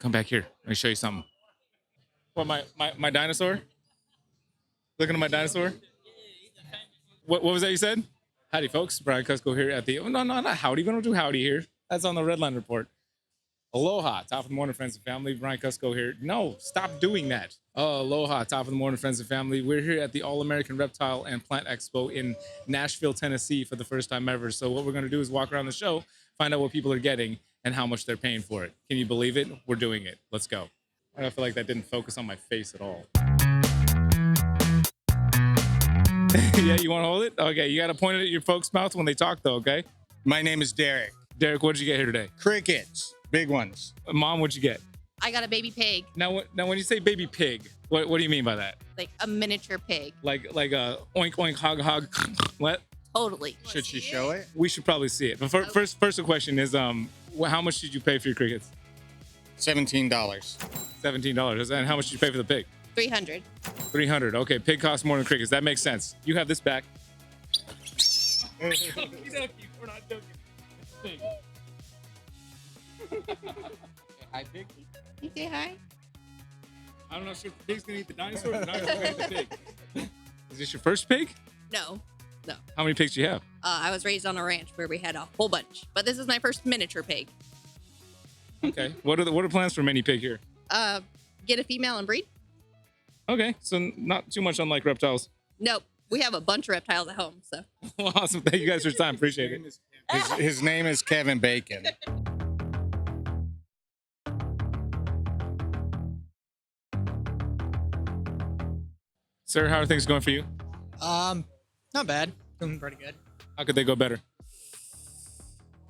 Come back here. Let me show you something. What, my dinosaur? Looking at my dinosaur? What was that you said? Howdy, folks. Brian Kusko here at the... Oh, no, not howdy. We don't do howdy here. That's on the Red Line Report. Aloha, top of the morning, friends and family. Brian Kusko here. No, stop doing that. Aloha, top of the morning, friends and family. We're here at the All-American Reptile and Plant Expo in Nashville, Tennessee for the first time ever. So what we're going to do is walk around the show, find out what people are getting and how much they're paying for it. Can you believe it? We're doing it. Let's go. I feel like that didn't focus on my face at all. Yeah, you want to hold it? Okay, you got to point it at your folks' mouth when they talk, though, okay? My name is Derek. Derek, what did you get here today? Crickets, big ones. Mom, what'd you get? I got a baby pig, Now, when you say baby pig, what do you mean by that? like a miniature pig. Like a oink oink hog hog. What? Totally. Should she show it? We should probably see it. But first the question is how much did you pay for your crickets? $17. $17. And how much did you pay for the pig? 300. $300. Okay, pig costs more than crickets. That makes sense. You have this back. We're not joking. Hi, pig. You say hi? I'm not sure if the pig's gonna eat the dinosaur or the dinosaur's gonna eat the pig. Is this your first pig? No. How many pigs do you have? I was raised on a ranch where we had a whole bunch, but this is my first miniature pig. Okay. What are plans for mini pig here? Get a female and breed? Okay, so not too much unlike reptiles. Nope. We have a bunch of reptiles at home, so. Well, awesome. Thank you guys for your time. Appreciate it. His name is Kevin Bacon. Sir, how are things going for you? Not bad. Doing pretty good. How could they go better?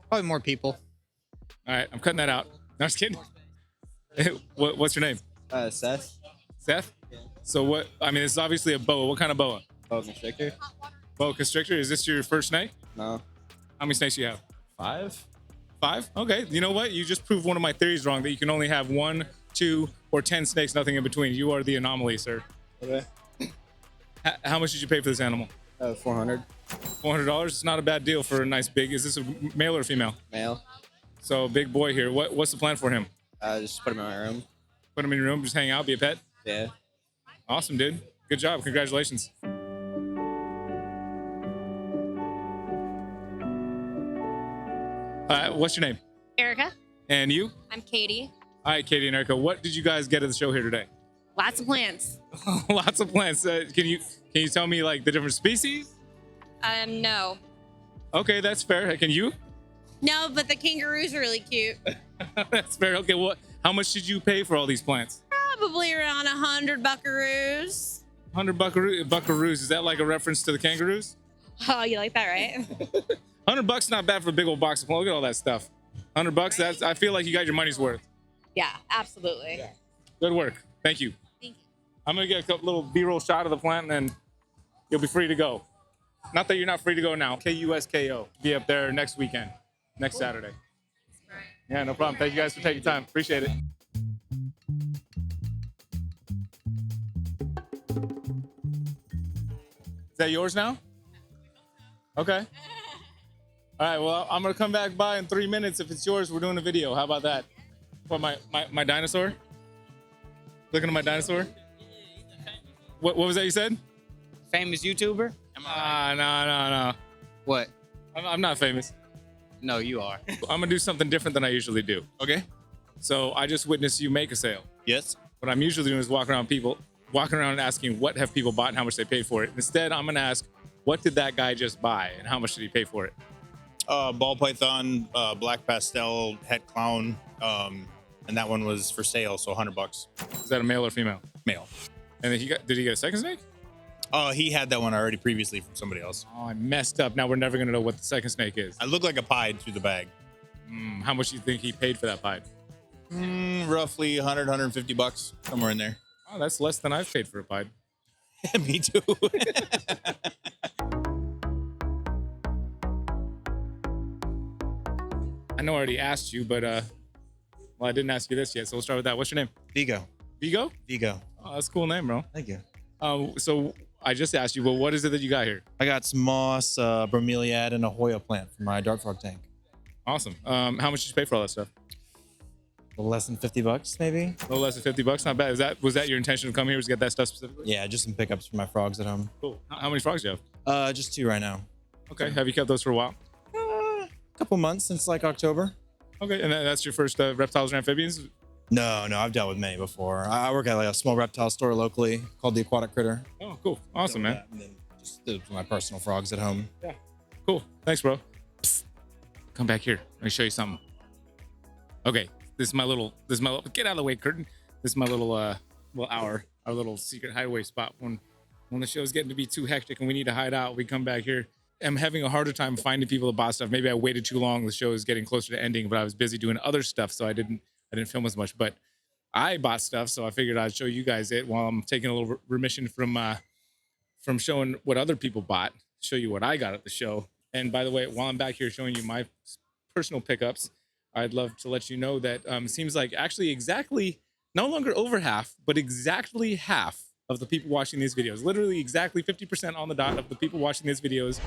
Probably more people. All right, I'm cutting that out. No, I'm just kidding. What's your name? Seth. Seth? So what, I mean, it's obviously a boa. What kind of boa? Boa constrictor. Boa constrictor. Is this your first snake? No. How many snakes do you have? 5. 5? Okay. You know what? You just proved one of my theories wrong, that you can only have 1, 2, or 10 snakes, nothing in between. You are the anomaly, sir. Okay. How much did you pay for this animal? 400. $400. It's not a bad deal for a nice big. Is this a male or female? Male. So big boy here. What's the plan for him? Just put him in my room. Put him in your room, just hang out, be a pet? Yeah. Awesome, dude. Good job. Congratulations. What's your name? Erica. And you? I'm Katie. All right, Katie and Erica. What did you guys get at the show here today? Lots of plants. Lots of plants. Can you tell me like the different species? No. Okay, that's fair. Can you? No, but the kangaroo's are really cute. That's fair. Okay, how much did you pay for all these plants? Probably around 100 buckaroos. 100 buckaroos. Is that like a reference to the kangaroos? Oh, you like that, right? $100 not bad for a big old box of plants. Look at all that stuff. $100. I feel like you got your money's worth. Yeah, absolutely. Yeah. Good work. Thank you. Thank you. I'm gonna get a couple little B-roll shot of the plant, and then you'll be free to go. Not that you're not free to go now. KUSKO. Be up there next weekend, next Saturday. Yeah, no problem. Thank you guys for taking time. Appreciate it. Is that yours now? Okay. All right, well, I'm gonna come back by in 3 minutes. If it's yours, we're doing a video. How about that? What, my dinosaur? Looking at my dinosaur? What was that you said? Famous YouTuber? No. What? I'm not famous. No, you are. I'm gonna do something different than I usually do. Okay. So I just witnessed you make a sale. Yes. What I'm usually doing is walking around and asking what have people bought and how much they paid for it. Instead, I'm gonna ask, what did that guy just buy and how much did he pay for it? Ball python, black pastel, het clown, and that one was for sale, so $100. Is that a male or female? Male. And then did he get a second snake? He had that one already previously from somebody else. Oh, I messed up. Now we're never gonna know what the second snake is. I look like a pied through the bag. How much do you think he paid for that pied? Roughly 100, 150 bucks, somewhere in there. Oh, that's less than I've paid for a pied. Me too. I know I already asked you, but well, I didn't ask you this yet, so we'll start with that. What's your name? Vigo. Vigo? Vigo. Oh, that's a cool name, bro. Thank you. So I just asked you, well, what is it that you got here? I got some moss, bromeliad, and a Hoya plant for my dart frog tank. Awesome. How much did you pay for all that stuff? less than $50 maybe. A little less than $50, not bad. Was that your intention to come here? Was to get that stuff specifically? Yeah, just some pickups for my frogs at home. Cool. How many frogs do you have? Just 2 right now. Okay. Have you kept those for a while? A couple months since like October. Okay. And that's your first reptiles or amphibians? No, I've dealt with many before. I work at like a small reptile store locally called the Aquatic Critter. Oh, cool. Awesome, man. And then just my personal frogs at home. Yeah. Cool. Thanks, bro. Psst. Come back here. Let me show you something. Okay. This is my little, get out of the way, curtain. This is my little, our little secret hideaway spot. When the show's getting to be too hectic and we need to hide out, we come back here. I'm having a harder time finding people to buy stuff. Maybe I waited too long. The show is getting closer to ending, but I was busy doing other stuff, so I didn't film as much. But I bought stuff, so I figured I'd show you guys it while I'm taking a little remission from showing what other people bought. Show you what I got at the show. And by the way, while I'm back here showing you my personal pickups, I'd love to let you know that it seems like actually exactly, no longer over half, but exactly half of the people watching these videos, literally exactly 50% on the dot of the people watching these videos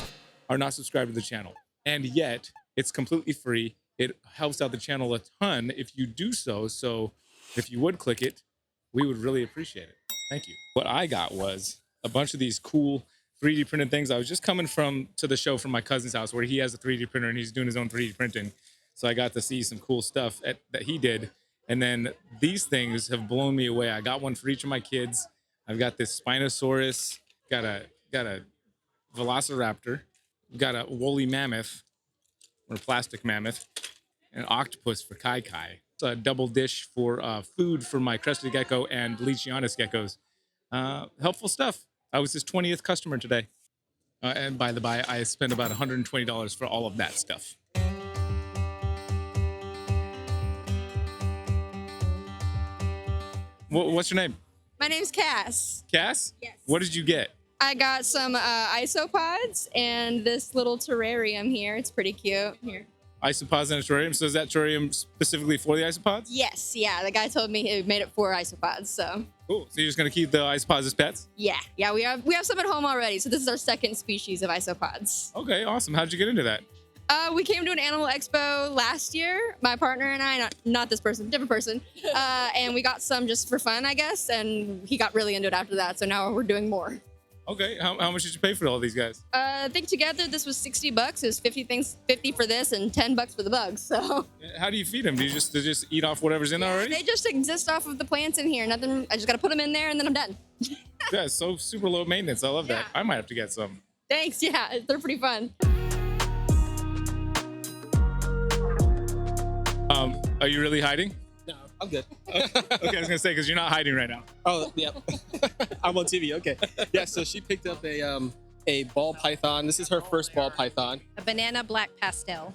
are not subscribed to the channel. And yet it's completely free. It helps out the channel a ton if you do so. So if you would click it, we would really appreciate it. Thank you. What I got was a bunch of these cool 3D printed things. I was just coming to the show from my cousin's house where he has a 3D printer and he's doing his own 3D printing. So I got to see some cool stuff that he did. And then these things have blown me away. I got one for each of my kids. I've got this Spinosaurus, got a Velociraptor, got a woolly mammoth or plastic mammoth, an octopus for Kai Kai. It's a double dish for food for my crested gecko and Leachianus geckos. Helpful stuff. I was his 20th customer today. And by the by, I spent about $120 for all of that stuff. What's your name? My name's Cass. Cass? Yes. What did you get? I got some isopods and this little terrarium here. It's pretty cute. Here. Isopods and a terrarium. So is that terrarium specifically for the isopods? Yes, yeah. The guy told me he made it for isopods, so. Cool. So you're just gonna keep the isopods as pets? Yeah, we have some at home already. So this is our second species of isopods. Okay, awesome. How'd you get into that? We came to an animal expo last year, my partner and I, not this person, different person, and we got some just for fun, I guess, and he got really into it after that, so now we're doing more. Okay, how much did you pay for all these guys? I think together this was $60. It was 50 for this and $10 for the bugs, so. How do you feed them? Do you just eat off whatever's in there already? They just exist off of the plants in here. Nothing, I just gotta put them in there and then I'm done. Yeah, it's so super low maintenance. I love that. I might have to get some. Thanks, yeah, they're pretty fun. Are you really hiding? No, I'm good. Okay, I was gonna say, because you're not hiding right now. Oh, yeah. I'm on TV. Okay. Yeah. So she picked up a ball python. This is her first ball python. A banana black pastel.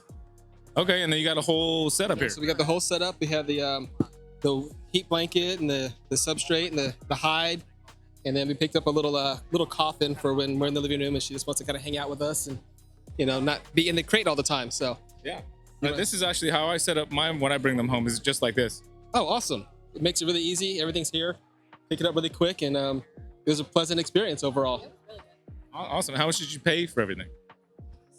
Okay, and then you got a whole setup here. So we got the whole setup. We have the heat blanket and the substrate and the hide, and then we picked up a little coffin for when we're in the living room and she just wants to kind of hang out with us and not be in the crate all the time. So yeah. This is actually how I set up mine when I bring them home. Is just like this. Oh, awesome. It makes it really easy. Everything's here. Pick it up really quick, and it was a pleasant experience overall. Awesome. How much did you pay for everything?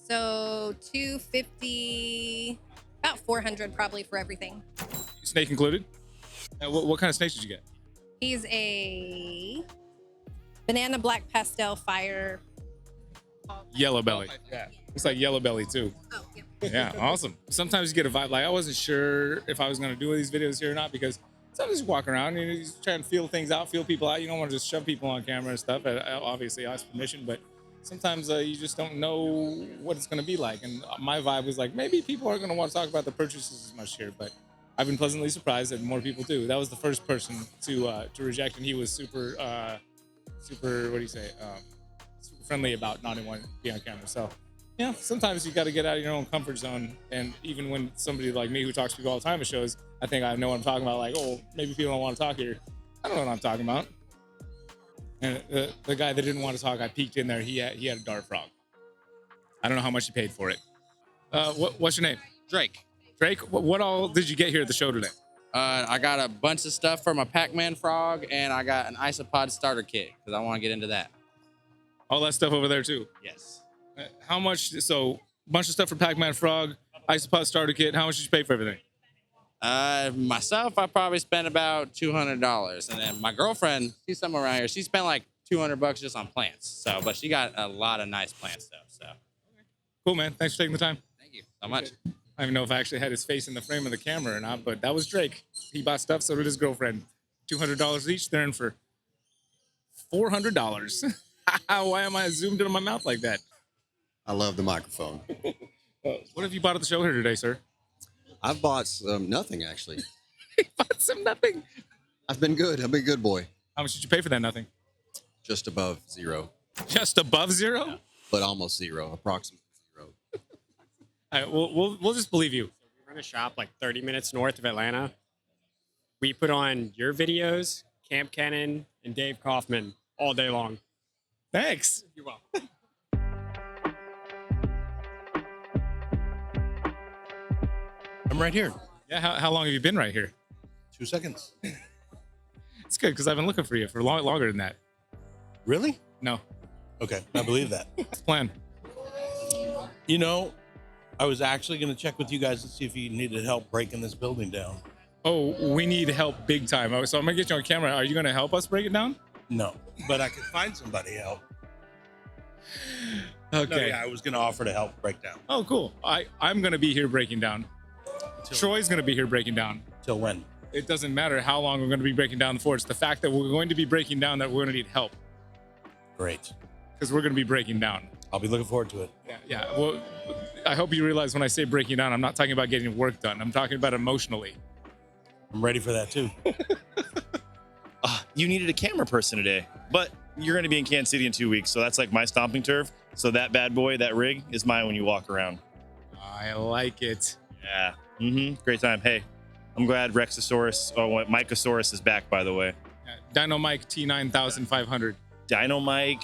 So $250, about $400 probably for everything. Snake included? What kind of snakes did you get? He's a banana black pastel fire. Yellow belly. Yeah. It's like yellow belly too. Oh, yeah. Yeah, awesome. Sometimes you get a vibe. Like I wasn't sure if I was going to do these videos here or not because sometimes you walk around and you just try and feel things out, feel people out. You don't want to just shove people on camera and stuff. Obviously, I ask permission, but sometimes you just don't know what it's going to be like. And my vibe was like, maybe people aren't going to want to talk about the purchases as much here, but I've been pleasantly surprised that more people do. That was the first person to reject, and he was super, what do you say, super friendly about not wanting to be on camera. So. Yeah, sometimes you got to get out of your own comfort zone. And even when somebody like me who talks to people all the time at shows, I think I know what I'm talking about. Like, oh, maybe people don't want to talk here. I don't know what I'm talking about. And the guy that didn't want to talk, I peeked in there. He had a dart frog. I don't know how much he paid for it. What's your name? Drake. Drake, what all did you get here at the show today? I got a bunch of stuff for my Pac-Man frog, and I got an Isopod starter kit because I want to get into that. All that stuff over there too? Yes. How much? So, bunch of stuff for Pac-Man frog, Isopod starter kit. How much did you pay for everything? Myself, I probably spent about $200, and then my girlfriend, she's somewhere around here. She spent like $200 just on plants. So, but she got a lot of nice plants though. So, Cool, man. Thanks for taking the time. thank you so much. I don't even know if I actually had his face in the frame of the camera or not, but that was Drake. He bought stuff, so did his girlfriend. $200 each. They're in for $400. Why am I zoomed into my mouth like that? I love the microphone. What have you bought at the show here today, sir? I've bought some nothing actually. Bought some nothing. I've been good. I've been good, boy. How much did you pay for that nothing? Just above zero, Just above zero? but almost zero, approximately zero. All right, we'll just believe you. We run a shop like 30 minutes north of Atlanta. We put on your videos, Camp Cannon, and Dave Kaufman all day long. Thanks. You're welcome. I'm right here. Yeah, how long have you been right here? 2 seconds. It's good because I've been looking for you for longer than that. Really? No. Okay, I believe that. What's the plan? You know, I was actually going to check with you guys to see if you needed help breaking this building down. Oh, we need help big time. So I'm going to get you on camera. Are you going to help us break it down? No, but I could find somebody to help. Okay. No, yeah, I was going to offer to help break down. Oh, cool. I'm going to be here breaking down. Troy's going to be here breaking down. Till when? It doesn't matter how long we're going to be breaking down for. It's the fact that we're going to be breaking down that we're going to need help. Great. Because we're going to be breaking down. I'll be looking forward to it. Yeah. Well, I hope you realize when I say breaking down, I'm not talking about getting work done. I'm talking about emotionally. I'm ready for that too. You needed a camera person today, but you're going to be in Kansas City in 2 weeks. So that's like my stomping turf. So that bad boy, that rig is mine when you walk around. I like it. Yeah. Great time. Hey, I'm glad Rexosaurus, Mycosaurus is back, by the way. Dino Mike T9500. Dino Mike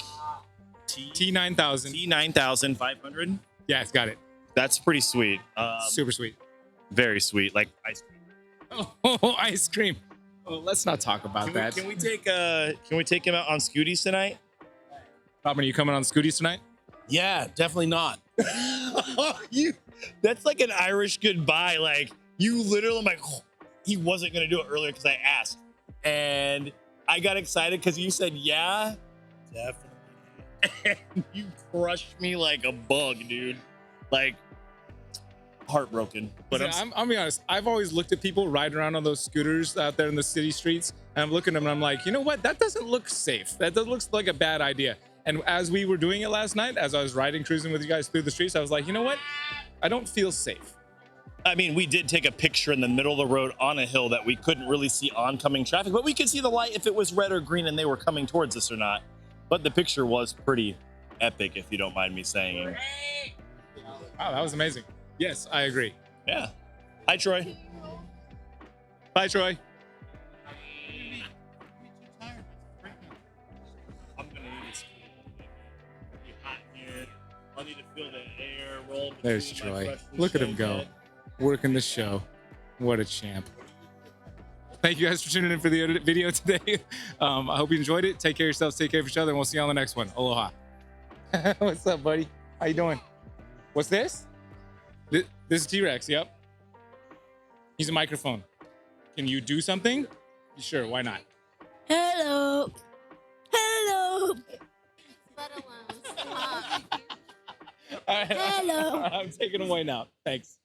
T9000. T9500. Yeah, it's got it. That's pretty sweet. Super sweet. Very sweet. Like ice cream. Oh, ice cream. Oh, let's not talk about that. Can we take him out on Scooties tonight? Robin, are you coming on Scooties tonight? Yeah, definitely not. That's like an Irish goodbye. Like you literally, I'm like, he wasn't gonna do it earlier because I asked, and I got excited because you said yeah, Definitely. and you crushed me like a bug, dude. Like heartbroken. But I'll be honest. I've always looked at people riding around on those scooters out there in the city streets, and I'm looking at them and I'm like, you know what? That doesn't look safe. That looks like a bad idea. And as we were doing it last night, as I was cruising with you guys through the streets, I was like, you know what? I don't feel safe. I mean, we did take a picture in the middle of the road on a hill that we couldn't really see oncoming traffic, but we could see the light if it was red or green and they were coming towards us or not. But the picture was pretty epic, if you don't mind me saying. Wow, that was amazing. Yes, I agree. Yeah. Hi, Troy. Bye, Troy. I'm gonna need this. Be hot here. I need to feel the air roll. There's Troy. Look at him go. Working the show. What a champ. Thank you guys for tuning in for the video today. I hope you enjoyed it. Take care of yourselves. Take care of each other. And we'll see you on the next one. Aloha. What's up, buddy? How you doing? What's this? This is T-Rex. Yep. He's a microphone. Can you do something? Sure. Why not? Hello. Hello. All right. Hello. I'm taking away now. Thanks.